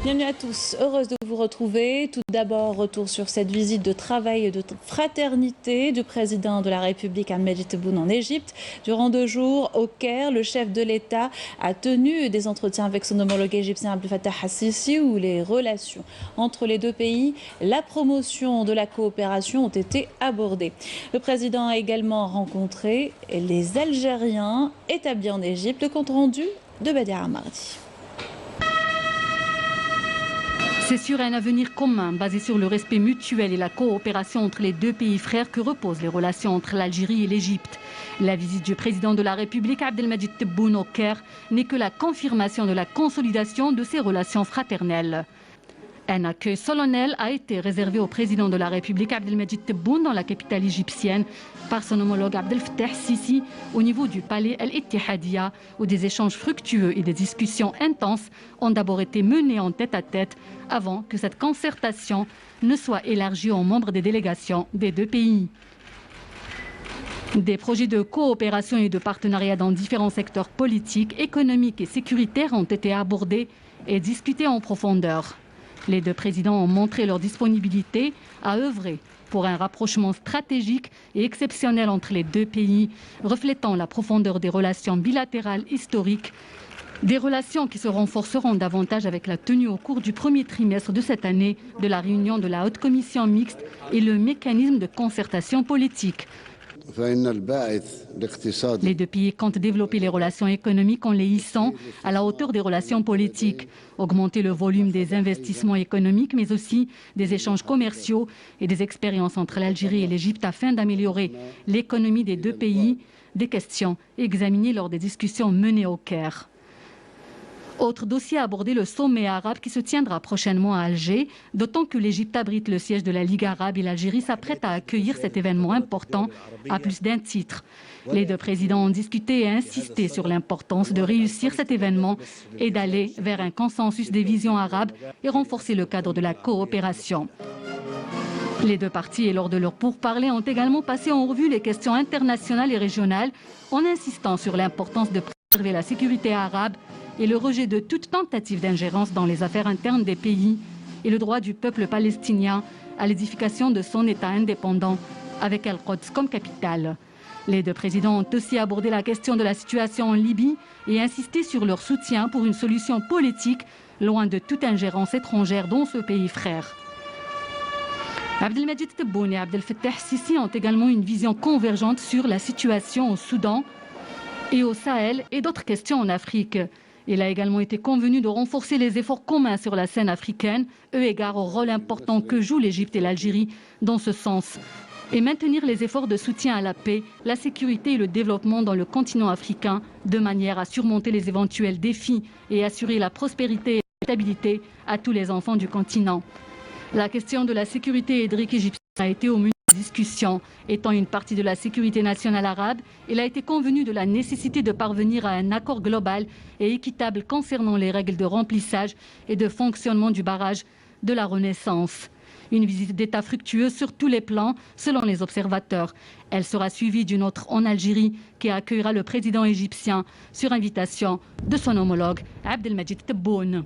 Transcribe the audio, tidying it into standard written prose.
Bienvenue à tous, heureuse de vous retrouver. Tout d'abord, retour sur cette visite de travail et de fraternité du président de la République Abdelmajid Tebboune en Égypte. Durant 2 jours, au Caire, le chef de l'État a tenu des entretiens avec son homologue égyptien Abdel Fattah al-Sisi où les relations entre les deux pays, la promotion de la coopération ont été abordées. Le président a également rencontré les Algériens établis en Égypte. Le compte rendu de Badia Amardi. C'est sur un avenir commun basé sur le respect mutuel et la coopération entre les deux pays frères que reposent les relations entre l'Algérie et l'Égypte. La visite du président de la République Abdelmajid Tebboune au Caire n'est que la confirmation de la consolidation de ces relations fraternelles. Un accueil solennel a été réservé au président de la République Abdelmajid Tebboune dans la capitale égyptienne par son homologue Abdel Fattah al-Sisi au niveau du palais Al-Ittihadiyya où des échanges fructueux et des discussions intenses ont d'abord été menés en tête-à-tête avant que cette concertation ne soit élargie aux membres des délégations des deux pays. Des projets de coopération et de partenariat dans différents secteurs politiques, économiques et sécuritaires ont été abordés et discutés en profondeur. Les deux présidents ont montré leur disponibilité à œuvrer pour un rapprochement stratégique et exceptionnel entre les deux pays, reflétant la profondeur des relations bilatérales historiques, des relations qui se renforceront davantage avec la tenue au cours du premier trimestre de cette année de la réunion de la Haute Commission mixte et le mécanisme de concertation politique. Les deux pays comptent développer les relations économiques en les hissant à la hauteur des relations politiques, augmenter le volume des investissements économiques, mais aussi des échanges commerciaux et des expériences entre l'Algérie et l'Égypte afin d'améliorer l'économie des deux pays, des questions examinées lors des discussions menées au Caire. Autre dossier abordé, le sommet arabe qui se tiendra prochainement à Alger, d'autant que l'Égypte abrite le siège de la Ligue arabe et l'Algérie s'apprête à accueillir cet événement important à plus d'un titre. Les deux présidents ont discuté et insisté sur l'importance de réussir cet événement et d'aller vers un consensus des visions arabes et renforcer le cadre de la coopération. Les deux parties, et lors de leurs pourparlers, ont également passé en revue les questions internationales et régionales en insistant sur l'importance de préserver la sécurité arabe et le rejet de toute tentative d'ingérence dans les affaires internes des pays et le droit du peuple palestinien à l'édification de son État indépendant avec Al-Quds comme capitale. Les deux présidents ont aussi abordé la question de la situation en Libye et insisté sur leur soutien pour une solution politique loin de toute ingérence étrangère dans ce pays frère. Abdelmajid Tebboune et Abdel Fattah al-Sisi ont également une vision convergente sur la situation au Soudan et au Sahel et d'autres questions en Afrique. Il a également été convenu de renforcer les efforts communs sur la scène africaine, eu égard au rôle important que jouent l'Égypte et l'Algérie dans ce sens, et maintenir les efforts de soutien à la paix, la sécurité et le développement dans le continent africain, de manière à surmonter les éventuels défis et assurer la prospérité et la stabilité à tous les enfants du continent. La question de la sécurité hydrique égyptienne a été au menu de discussion. Étant une partie de la sécurité nationale arabe, il a été convenu de la nécessité de parvenir à un accord global et équitable concernant les règles de remplissage et de fonctionnement du barrage de la Renaissance. Une visite d'État fructueuse sur tous les plans, selon les observateurs. Elle sera suivie d'une autre en Algérie qui accueillera le président égyptien sur invitation de son homologue Abdelmajid Tebboune.